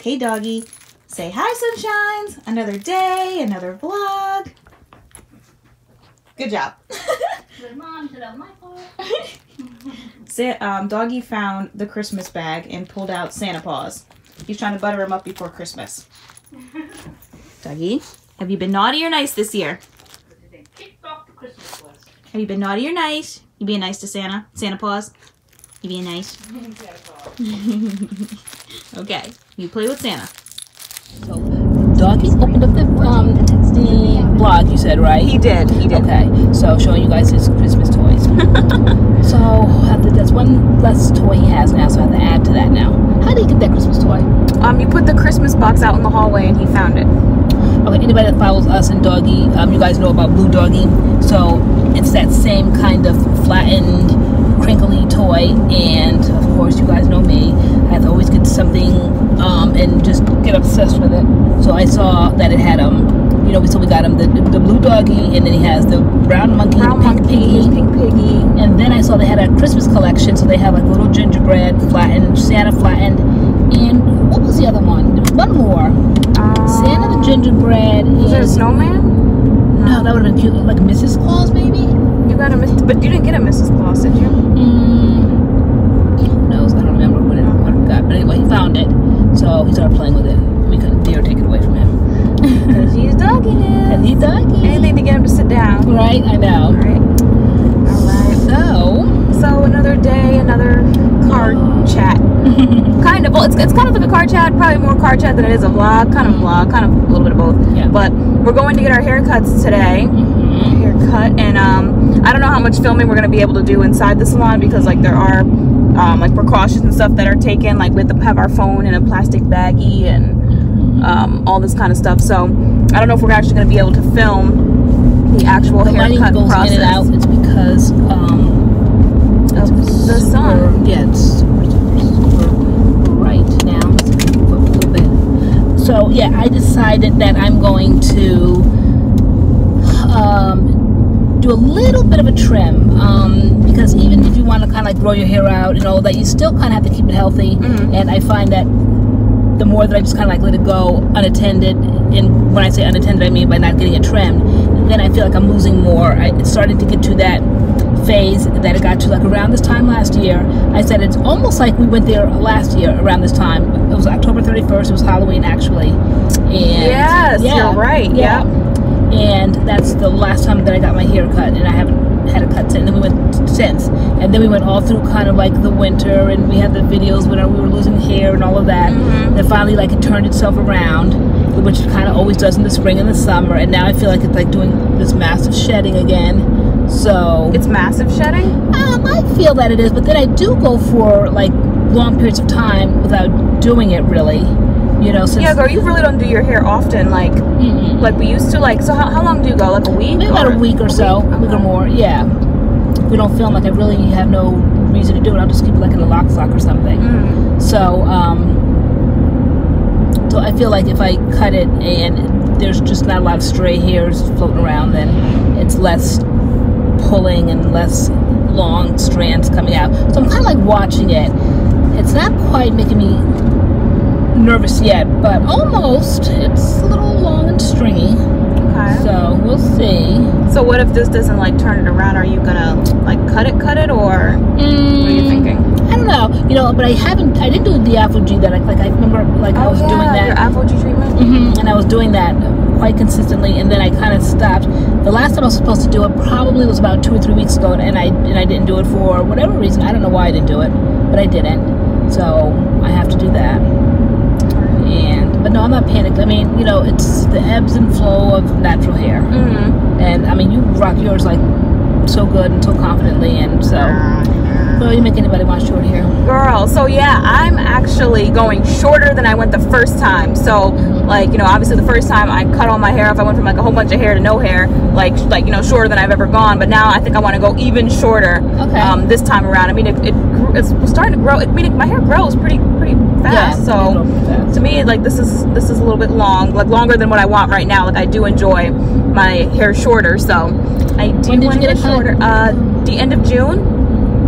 Okay, doggy. Say hi, sunshines. Another day, another vlog. Good job. Good mom, that was my fault. Doggy found the Christmas bag and pulled out Santa paws. He's trying to butter him up before Christmas. Doggy, have you been naughty or nice this year? Have you been naughty or nice? You being nice to Santa? Santa paws? You being nice? Okay, you play with Santa. So, Doggy opened up the blog, you said, right? He did. Okay, so showing you guys his Christmas toys. So, that's one less toy he has now, so I have to add to that now. How did he get that Christmas toy? You put the Christmas box out in the hallway and he found it. Okay, anybody that follows us and Doggy, you guys know about Blue Doggy. So, it's that same kind of flattened, crinkly toy, and of course, you guys know me. I have to always get something and just get obsessed with it. So I saw that it had you know, we got him the blue doggy, and then he has the brown monkey, pink piggy, and then I saw they had a Christmas collection, so they have like little gingerbread flattened, Santa flattened, and what was the other one? There was one more. Santa the gingerbread. Was there a snowman? No, that would have been cute, like Mrs. Claus maybe. You got but you didn't get a Mrs. Claus, did you? Who knows? I don't remember what it got, but anyway, he found it, so he started playing with it. We couldn't dare take it away from him. Because he's doggy now. And he's doggy. Anything to get him to sit down. Right, I know. Alright. So another day, another card chat. Kind of. Well, it's kind of like a card chat. Probably more card chat than it is a vlog. Kind of vlog. Kind of a little bit of both. Yeah. But we're going to get our haircuts today. Haircut. And I don't know how much filming we're going to be able to do inside the salon because like there are like precautions and stuff that are taken. Like we have to have our phone in a plastic baggie and all this kind of stuff. So I don't know if we're actually going to be able to film the actual haircut process. In and out. It's because of the sun. Yeah, it's super bright now. Let's move up a little bit. So yeah, I decided that I'm going to do a little bit of a trim because even if you want to kind of like grow your hair out and all that, you still kind of have to keep it healthy. And I find that the more that I just kind of like let it go unattended, and when I say unattended, I mean by not getting it trimmed, then I feel like I'm losing more. It's starting to get to that phase that it got to like around this time last year. I said it's almost like we went there last year around this time. It was October 31st. It was Halloween actually. And yes, you're right. Yeah. And that's the last time that I got my hair cut, and I haven't had a cut since. And then we went since, and then we went all through kind of like the winter, and we had the videos when we were losing hair and all of that. Then finally, like it turned itself around, which it kind of always does in the spring and the summer. And now I feel like it's like doing this massive shedding again. So it's massive shedding. I feel that it is, but then I do go for like long periods of time without doing it really. You know, since yeah, girl, you really don't do your hair often, like we used to. Like, so how long do you go? Like a week? Maybe about a week or so, a week or more. Yeah, we don't film. Like, I really have no reason to do it. I'll just keep it like in a lock sock or something. So, so I feel like if I cut it and there's just not a lot of stray hairs floating around, then it's less pulling and less long strands coming out. So I'm kind of like watching it. It's not quite making me nervous yet, but almost. It's a little long and stringy. Okay. So we'll see. So what if this doesn't like turn it around? Are you gonna like cut it, or what are you thinking? I don't know. You know, but I didn't do the Afro G that I remember like I was doing that. Your Afro G treatment. And I was doing that quite consistently, and then I kind of stopped. The last time I was supposed to do it probably was about 2 or 3 weeks ago, and I didn't do it for whatever reason. I don't know why I didn't do it, but I didn't. So I have to do that. But no, I'm not panicked. I mean, you know, it's the ebbs and flow of natural hair. And I mean, you rock yours like so good and so confidently, and so you make anybody want short hair. Girl, so yeah, I'm actually going shorter than I went the first time. So like, you know, obviously the first time I cut all my hair off, I went from like a whole bunch of hair to no hair, like you know, shorter than I've ever gone. But now I think I want to go even shorter. This time around. I mean, it's starting to grow. I mean, my hair grows pretty fast. Yeah, so to me, like this is a little bit long, like longer than what I want right now. Like I do enjoy my hair shorter, so I do want to get it shorter. The end of June.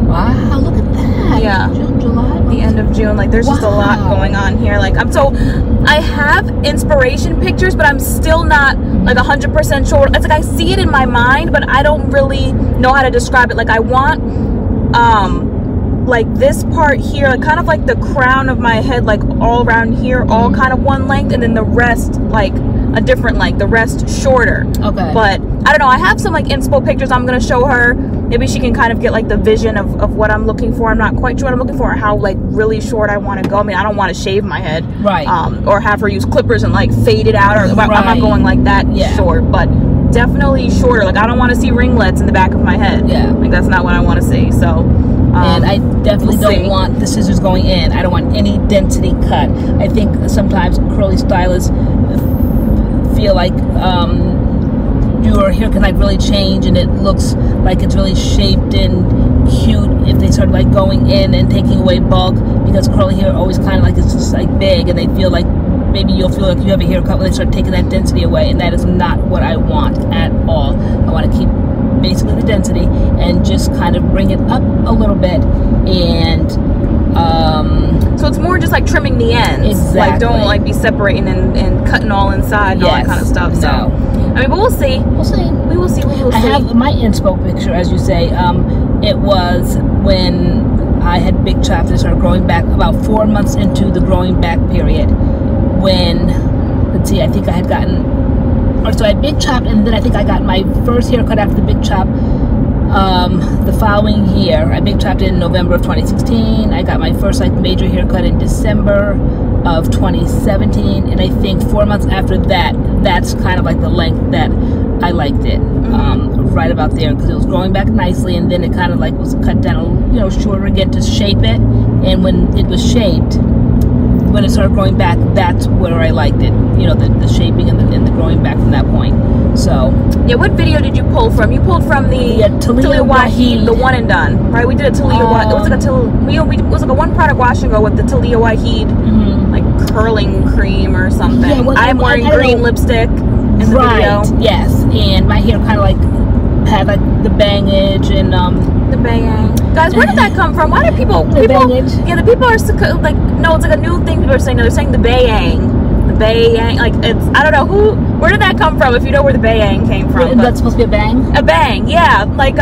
Wow, look at that. Yeah. June, July. the end of June. Like there's just a lot going on here. Like I have inspiration pictures, but I'm still not like 100% sure. It's like I see it in my mind, but I don't really know how to describe it. Like I want like this part here, like kind of like the crown of my head, like all around here, all kind of one length, and then the rest like a different length, the rest shorter. Okay. But I don't know, I have some like inspo pictures I'm gonna show her. Maybe she can kind of get like the vision of what I'm looking for. I'm not quite sure what I'm looking for, or how like really short I want to go. I mean, I don't want to shave my head, right? Or have her use clippers and like fade it out, or I'm not going like that short, but definitely shorter. Like I don't want to see ringlets in the back of my head. Yeah, like that's not what I want to see. So and I definitely don't want the scissors going in. I don't want any density cut. I think sometimes curly stylists feel like your hair can like really change, and it looks like it's really shaped and cute if they start like going in and taking away bulk, because curly hair always kind of like it's just like big, and they feel like maybe you'll feel like you have a haircut when they start taking that density away, and that is not what I want at all. I want to keep basically the density and just kind of bring it up a little bit, and so it's more just like trimming the ends. Exactly. Like don't like be separating and cutting all inside and all that kind of stuff. So I mean, but we'll see. We'll see. We will see. We will see. I have my inspo picture, as you say. It was when I had big chops that started growing back, about 4 months into the growing back period. When, let's see, I think I had gotten, or so I had big chopped, and then I think I got my first haircut after the big chop the following year. I big chopped in November of 2016. I got my first like major haircut in December of 2017, and I think 4 months after that, that's kind of like the length that I liked it, right about there, because it was growing back nicely, and then it kind of like was cut down, you know, shorter again to shape it, and when it was shaped, when it started growing back, that's where I liked it, you know, the shaping and the growing back from that point. So yeah, what video did you pull from? You pulled from the Talia Wahid, the one and done, right? We did a Talia Wahid. It was like it was like a one product wash and go with the Talia Wahid like curling cream or something. Yeah, well, I'm wearing green lipstick in the video. Yes, and my hair kind of like had like the bangage and the bang. Guys, where did that come from? Why do people the people are like, no, it's like a new thing people are saying. They're saying the bayang. The bayang, like it's, I don't know where did that come from, if you know where the bayang came from. That's supposed to be a bang? A bang, yeah. Like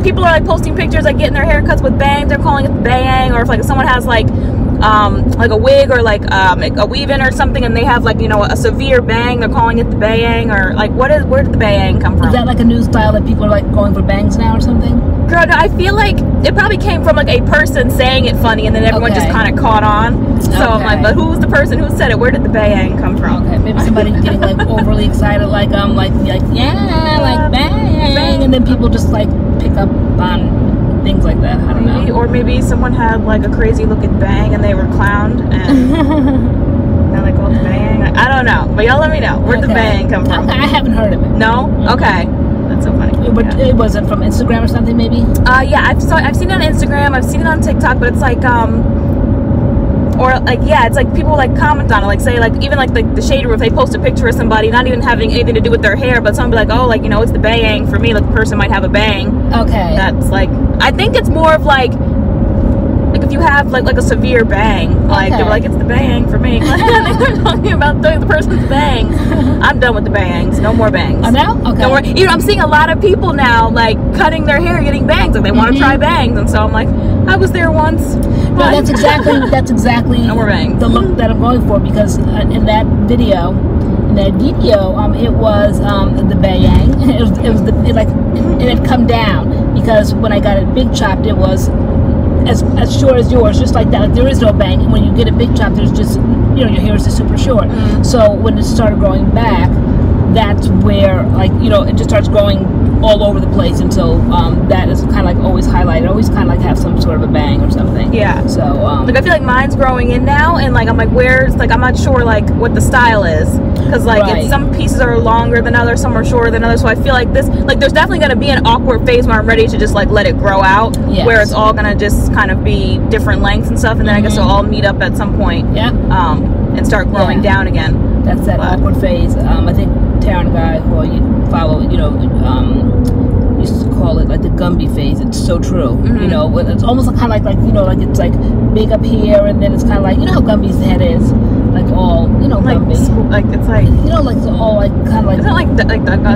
people are like posting pictures like getting their haircuts with bangs, they're calling it the bayang, or if like someone has like a wig or like a weave-in or something, and they have like, you know, a severe bang, they're calling it the bayang, or like where did the bayang come from? Is that like a new style that people are like going for bangs now or something? Girl, no, I feel like it probably came from like a person saying it funny, and then everyone just kind of caught on. So I'm like, but who's the person who said it? Where did the bayang come from? Okay, maybe somebody getting like overly excited, like yeah, like bang, and then people just like pick up on things like that. I don't know. Or maybe someone had like a crazy looking bang and they were clowned, and now they call it the bang. I don't know, but y'all let me know where the bang come from. I haven't heard of it. No? Okay. That's so funny. But it wasn't from Instagram or something, maybe? Yeah, I've seen it on Instagram, I've seen it on TikTok, but it's like or like, yeah, it's like people like comment on it, like say like even like the shade room, if they post a picture of somebody not even having anything to do with their hair, but someone be like, oh, like, you know, it's the bayang for me, like the person might have a bang. Okay. That's like, I think it's more of like if you have like a severe bang, like they're like, it's the bang for me. They're talking about the person's bang. I'm done with the bangs. No more bangs. Oh no? Okay. No more, you know, I'm seeing a lot of people now like cutting their hair, getting bangs, like they want to try bangs, and so I'm like, I was there once. No, that's exactly no more bangs. The look that I'm going for, because in that video, it was the bayang. It had come down, because when I got it big chopped, it was as short as yours, just like that. Like, there is no bang, and when you get a big chop, there's just, you know, your hair is just super short. So when it started growing back, that's where, like, you know, it just starts growing all over the place until that is kind of like always highlighted, always kind of like have some sort of a bang or something. Yeah. So like I feel like mine's growing in now, and like I'm like, where's, like I'm not sure like what the style is, because like it's, some pieces are longer than others, some are shorter than others, so I feel like this, like there's definitely going to be an awkward phase where I'm ready to just like let it grow out, where it's all going to just kind of be different lengths and stuff, and then I guess it'll all meet up at some point, and start growing down again. That's that awkward phase. I think Tara and Guy, who you follow, you know, used to call it like the Gumby phase. It's so true. You know, it's almost kind of like you know, like it's like big up here, and then it's kind of like, you know how Gumby's head is, like all, you know, like Gumby. Like it's like, you know, like it's all like kind of like. Is it like the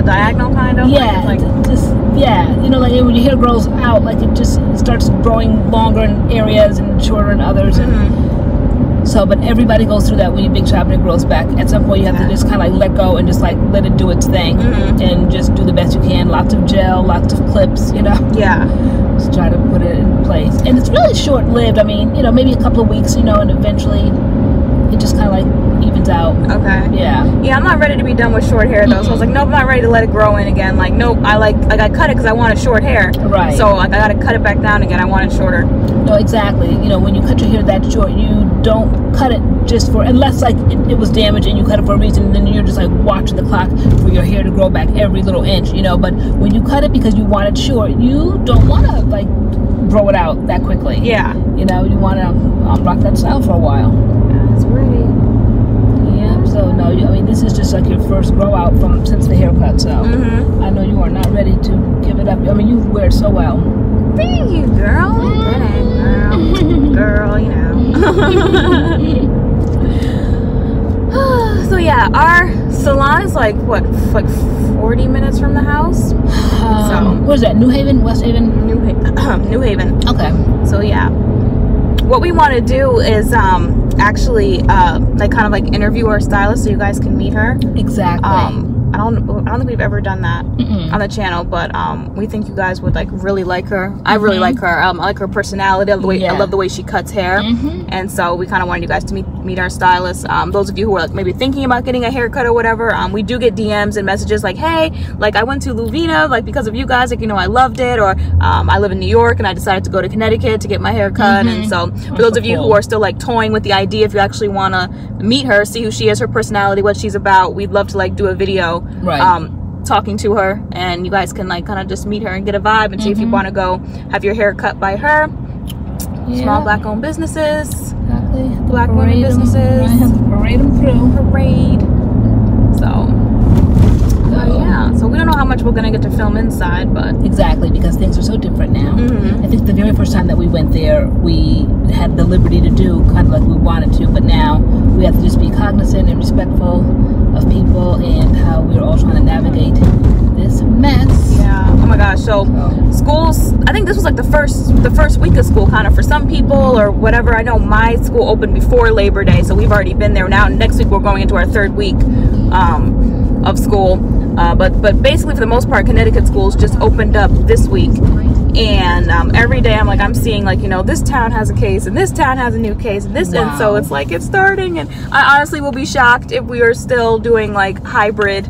diagonal kind of? Yeah, like just yeah. You know, like when your hair grows out, like it just starts growing longer in areas and shorter in others, and so. But everybody goes through that when you big chop and it grows back. At some point, you have to just kind of like let go and just like let it do its thing, and just do the best you can. Lots of gel, lots of clips, you know. Yeah. Just try to put it in place, and it's really short lived. I mean, you know, maybe a couple of weeks, you know, and eventually it just kind of like evens out. Okay. Yeah. Yeah, I'm not ready to be done with short hair though. So I was like, nope, I'm not ready to let it grow in again. Like, nope, I cut it because I wanted short hair. Right. So like I got to cut it back down again. I want it shorter. No, exactly. You know, when you cut your hair that short, you don't cut it just for, unless like it was damaged and you cut it for a reason, and then you're just like watching the clock for your hair to grow back every little inch, you know. But when you cut it because you want it short, you don't want to like grow it out that quickly. Yeah. You know, you want to rock that style for a while. That's ready. Yeah. So no, I mean, this is just like your first grow out since the haircut. So I know you are not ready to give it up. I mean, you wear it so well. Thank you, girl. Girl, you know. So yeah, our salon is like what, like 40 minutes from the house. What is that? New Haven, West Haven? New Haven. Okay. So yeah, what we want to do is actually like kind of like interview our stylist so you guys can meet her. Exactly. I don't think we've ever done that on the channel, but we think you guys would like really like her. I really like her. I like her personality. I love the way she cuts hair, and so we kind of wanted you guys to meet our stylist. Those of you who are like maybe thinking about getting a haircut or whatever, we do get DMs and messages like, hey, like I went to Luvena like because of you guys, like, you know, I loved it, or I live in New York and I decided to go to Connecticut to get my hair cut. And so for those of you who are still like toying with the idea, if you actually want to meet her, see who she is, her personality, what she's about, we'd love to like do a video talking to her, and you guys can like kind of just meet her and get a vibe and see if you want to go have your hair cut by her. Small black owned businesses, black women businesses, parade them through. Yeah, so we don't know how much we're gonna get to film inside, but exactly, because things are so different now. I think the very first time that we went there, we had the liberty to do kind of like we wanted to, but now we have to just be cognizant and respectful of people and how we're all trying to navigate this mess. Yeah. Oh my gosh. So schools, I think this was like the first week of school kind of for some people or whatever. I know my school opened before Labor Day, so we've already been there now. Next week we're going into our third week of school. But basically for the most part, Connecticut schools just opened up this week. And every day I'm seeing like, you know, this town has a case and this town has a new case and this, and so it's like it's starting. And I honestly will be shocked if we are still doing like hybrid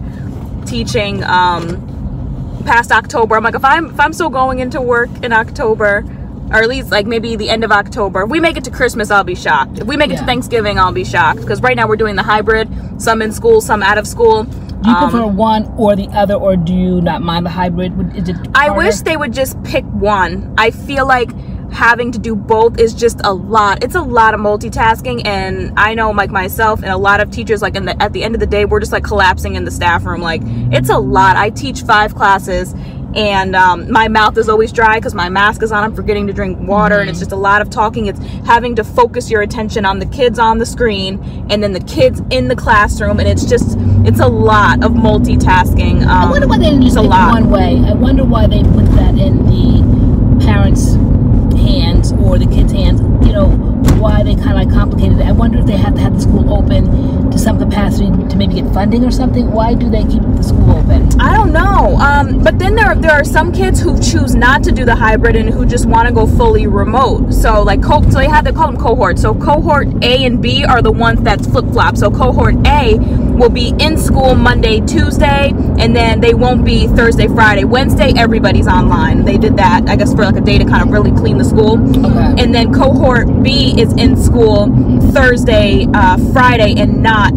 teaching past October. I'm like, if I'm still going into work in October, or at least like maybe the end of October, if we make it to Christmas, I'll be shocked. If we make it to Thanksgiving, I'll be shocked, because right now we're doing the hybrid, some in school, some out of school. Do you prefer one or the other, or do you not mind the hybrid? Is it harder? I wish they would just pick one. I feel like having to do both is just a lot. It's a lot of multitasking, and I know like myself and a lot of teachers, like at the end of the day, we're just like collapsing in the staff room. Like, it's a lot. I teach 5 classes, and my mouth is always dry because my mask is on. I'm forgetting to drink water, and it's just a lot of talking. It's having to focus your attention on the kids on the screen and then the kids in the classroom, and it's a lot of multitasking. I wonder why they didn't just pick one way. I wonder why they put that in the parents' hands or the kids' hands. You know, why they kind of like complicated it. I wonder if they have to have the school open to some capacity to maybe get funding or something. Why do they keep the school open? I don't know. But then there are some kids who choose not to do the hybrid and who just want to go fully remote. So like so they call them cohorts. So cohort A and B are the ones that's flip-flop. So cohort A will be in school Monday, Tuesday, and then they won't be Thursday, Friday. Wednesday, everybody's online. They did that, I guess, for like a day to kind of really clean the school. Okay. And then cohort B is in school Thursday, Friday, and not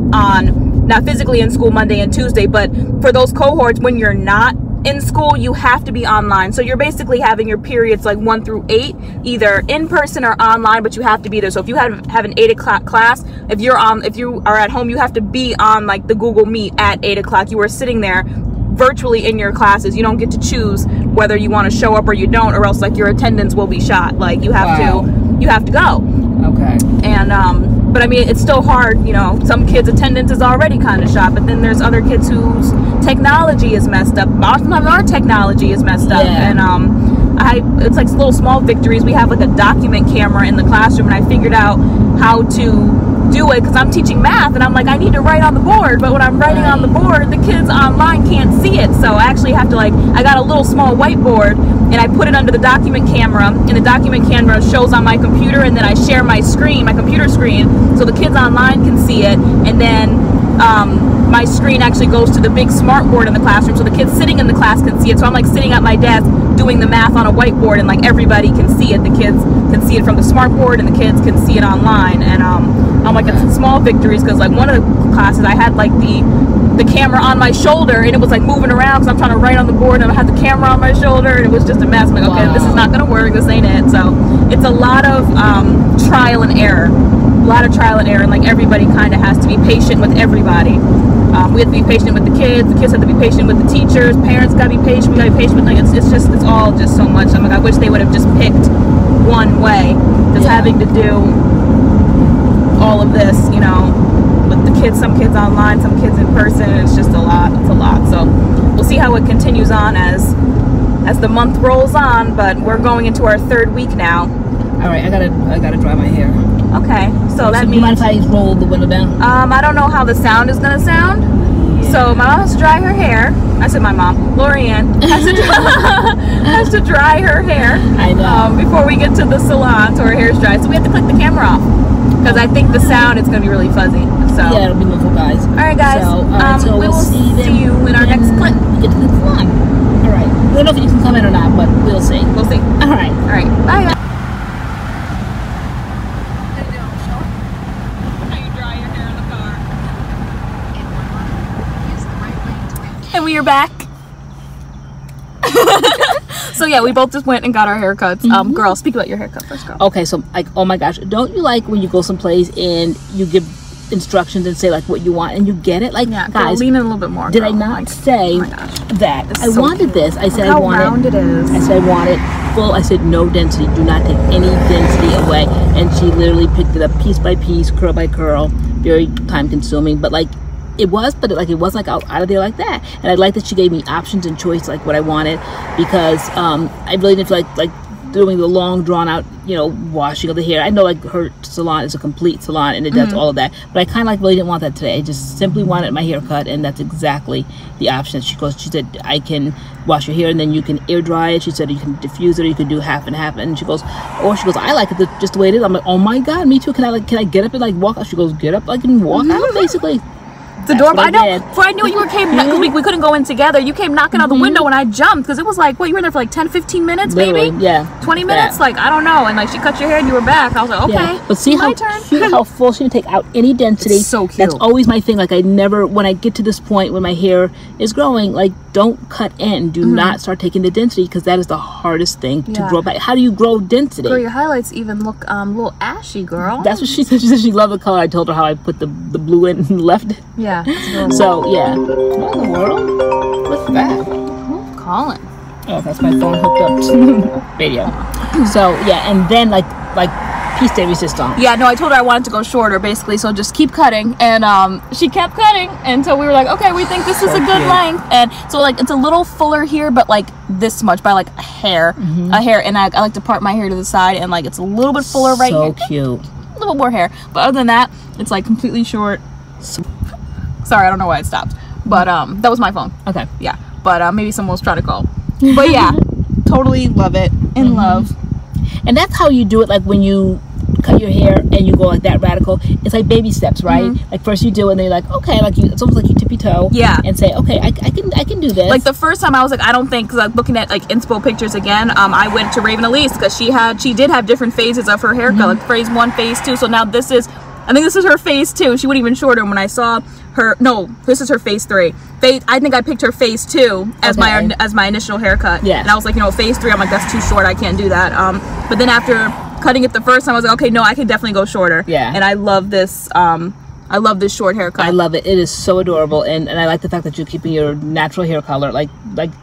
physically in school Monday and Tuesday. But for those cohorts, when you're not in school, you have to be online. So you're basically having your periods like 1 through 8, either in person or online, but you have to be there. So if you have an 8 o'clock class, if you are at home, you have to be on like the Google Meet at 8 o'clock. You are sitting there virtually in your classes. You don't get to choose whether you want to show up or you don't, or else like your attendance will be shot. Like you have to go. Okay. And but I mean, it's still hard, you know. Some kids' attendance is already kind of shot, but then there's other kids whose technology is messed up. Often our technology is messed up, and it's like little small victories. We have like a document camera in the classroom, and I figured out how to do it because I'm teaching math, and I'm like, I need to write on the board, but when I'm writing on the board, the kids online can't see it, so I actually have to I got a little small whiteboard, and I put it under the document camera, and the document camera shows on my computer, and then I share my screen, my computer screen, so the kids online can see it, and then my screen actually goes to the big smart board in the classroom, so the kids sitting in the class can see it. So I'm like sitting at my desk doing the math on a whiteboard, and like everybody can see it. The kids can see it from the smart board, and the kids can see it online. And I'm like, it's small victories, because like one of the classes I had like the camera on my shoulder, and it was like moving around because I'm trying to write on the board, and I had the camera on my shoulder, and it was just a mess. I'm like, okay, this is not gonna work. This ain't it. So it's a lot of trial and error. A lot of trial and error, and like everybody kind of has to be patient with everybody. We have to be patient with the kids have to be patient with the teachers, parents gotta be patient, we gotta be patient with, like, it's all just so much. I'm like, I wish they would have just picked one way, just having to do all of this, you know, with the kids, some kids online, some kids in person. It's just a lot. So we'll see how it continues on as the month rolls on, but we're going into our 3rd week now. All right, I gotta dry my hair. Okay, so that means. You mind if I roll the window down? I don't know how the sound is gonna sound. Yeah. So my mom has to dry her hair. I said my mom, LoriAnne, has to dry her hair. I know. Before we get to the salon, so her hair's dry. So we have to click the camera off because I think the sound is gonna be really fuzzy. So yeah, it'll be wonderful, guys. All right, guys. So we will see you in our next clip. We get to the salon. All right. I don't know if you can come in or not, but we'll see. We'll see. All right. All right. Bye, guys. And we are back. So yeah, we both just went and got our haircuts. Girl, speak about your haircut first, girl. Okay, so like, oh my gosh, don't you like when you go someplace and you give instructions and say like what you want and you get it? Like, yeah, guys, lean in a little bit more. Did I not say that I wanted this? I said how I wanted. Round it is. I said I wanted full. I said no density. Do not take any density away. And she literally picked it up piece by piece, curl by curl. Very time consuming, but like. It was, but it wasn't like out of there like that. And I like that she gave me options and choice, like what I wanted, because I really didn't feel like doing the long drawn out, you know, washing of the hair. I know like her salon is a complete salon and it does all of that, but I kind of like really didn't want that today. I just simply wanted my hair cut, and that's exactly the option. She said I can wash your hair and then you can air dry it. She said you can diffuse it or you can do half and half. And she goes, I like it just the way it is. I'm like, oh my god, me too. Can I get up and like walk out? She goes, get up like and walk out, basically. It's adorable. I know. Before I knew you came, because we couldn't go in together. You came knocking on the window and I jumped because it was like, what, you were there for like 10-15 minutes, literally, maybe? Yeah. 20 minutes? Like, I don't know. And like she cut your hair and you were back. I was like, okay. Yeah. But see how cute, how full she didn't take out any density. It's so cute. That's always my thing. Like I never, when I get to this point when my hair is growing, like don't cut in. Do not start taking the density, because that is the hardest thing to grow back. How do you grow density? Girl, your highlights even look a little ashy, girl. That's what she said. She said she loved the color. I told her how I put the blue in and left it. Yeah. So yeah. What in the world? What's that? Who's calling? Oh, that's my phone hooked up to radio. So yeah, and then like piece de resistance. Yeah, no, I told her I wanted to go shorter, basically, so just keep cutting, and she kept cutting until we were like, okay, we think this is a good length, and so like it's a little fuller here, but like this much by like a hair, and I like to part my hair to the side, and like it's a little bit fuller right here. So cute. A little more hair, but other than that, it's like completely short. Sorry, I don't know why it stopped, but that was my phone. Okay. Yeah, but maybe someone was trying to call. But yeah, totally love it. In love. And that's how you do it, like when you cut your hair and you go like that radical. It's like baby steps, right? Like first you do it and then you're like, okay, like it's almost like you tippy toe. Yeah. And say, okay, I can do this. Like the first time I was like, I don't think, because I'm looking at like inspo pictures again, I went to Raven Elise because she did have different phases of her haircut, like phase 1, phase 2. So now this is, I think this is her phase 2. She went even shorter. And when I saw her, no, this is her phase 3. I think I picked her phase 2 as my initial haircut. Yeah. And I was like, you know, phase 3, I'm like, that's too short. I can't do that. But then after cutting it the first time, I was like, okay, no, I can definitely go shorter. Yeah. And I love this. I I love this short haircut. I love it. It is so adorable, and I like the fact that you're keeping your natural hair color. Like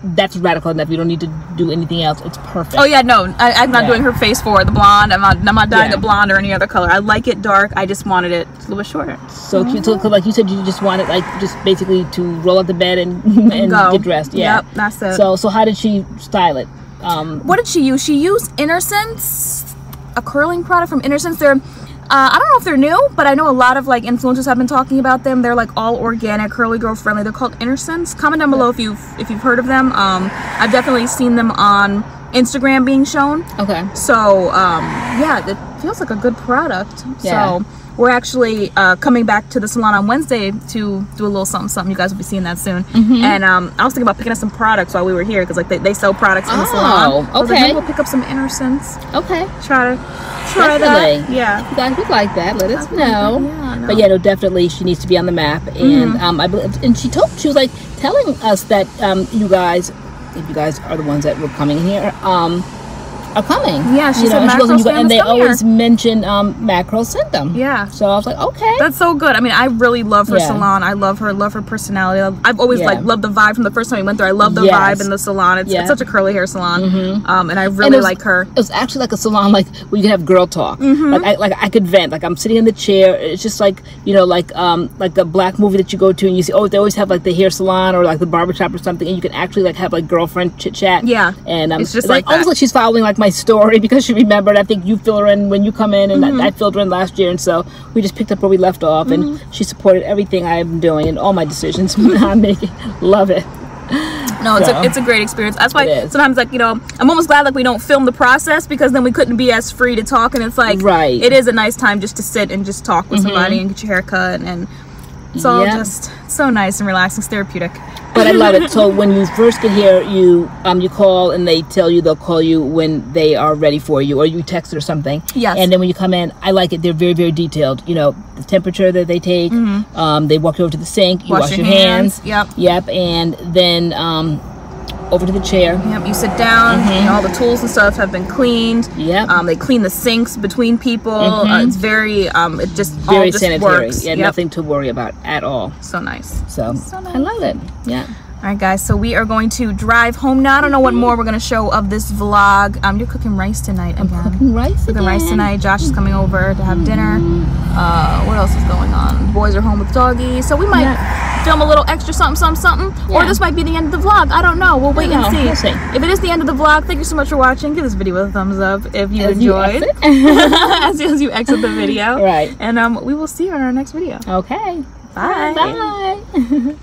that's radical enough. You don't need to do anything else. It's perfect. Oh yeah, no, I'm not doing her face for the blonde. I'm not dyeing it blonde or any other color. I like it dark. I just wanted it a little bit shorter. So cute. So like you said, you just wanted like just basically to roll out the bed and get dressed. Yeah. Yep, that's it. So how did she style it? What did she use? She used Innersense, a curling product from Innersense. They're I don't know if they're new, but I know a lot of like influencers have been talking about them. They're like all organic, curly girl friendly. They're called Innersense. Comment down below if you've heard of them. I've definitely seen them on Instagram being shown. Okay. So yeah, it feels like a good product. Yeah. So we're actually coming back to the salon on Wednesday to do a little something. You guys will be seeing that soon. And I was thinking about picking up some products while we were here because like they sell products in the salon. Oh, okay. So maybe we'll pick up some Innersense. Okay. Try that. Yeah. If you guys would like that, let us know. Yeah, no. But yeah, no, definitely she needs to be on the map. And I believe, and she was like telling us that you guys, if you guys are the ones that were coming here, are coming. Yeah, she said and they always mention MADCURLS sent them. Yeah. So I was like, okay. That's so good. I mean, I really love her salon. I love her personality. I've always like loved the vibe from the first time we went there. I love the vibe in the salon. It's such a curly hair salon. And I really like her. It was actually like a salon like where you can have girl talk. Like I could vent. Like I'm sitting in the chair. It's just like, you know, like a black movie that you go to and you see, oh, they always have like the hair salon or like the barbershop or something, and you can actually like have like girlfriend chit chat. Yeah. And it's just like almost like she's following like my story because she remembered. I think you fill her in when you come in, and I filled her in last year, and so we just picked up where we left off, and she supported everything I'm doing and all my decisions I'm making. Love it. No, it's a great experience. That's why sometimes, like, you know, I'm almost glad like we don't film the process because then we couldn't be as free to talk, and it's like it is a nice time just to sit and just talk with somebody and get your hair cut, and it's all just so nice and relaxing. It's therapeutic. But I love it. So when you first get here, you call and they tell you they'll call you when they are ready for you, or you text or something. Yes. And then when you come in, I like it. They're very, very detailed. You know, the temperature that they take. They walk you over to the sink. You wash your hands. Yep. Yep. And then over to the chair. Yep. You sit down. You know, all the tools and stuff have been cleaned. Yep. They clean the sinks between people. It's very it just very all just sanitary. works. Yeah. Nothing to worry about at all. So nice. So nice. I love it. Yeah. All right, guys, so we are going to drive home now. I don't know what more we're going to show of this vlog. You're cooking rice tonight again. I'm cooking rice again. Rice tonight. Josh is coming over to have dinner. What else is going on? Boys are home with doggy. So we might film a little extra something. Or this might be the end of the vlog. I don't know. We'll wait and see. We'll see. If it is the end of the vlog, thank you so much for watching. Give this video a thumbs up if you enjoyed. As soon as you exit the video. Right. And we will see you in our next video. Okay. Bye. Bye.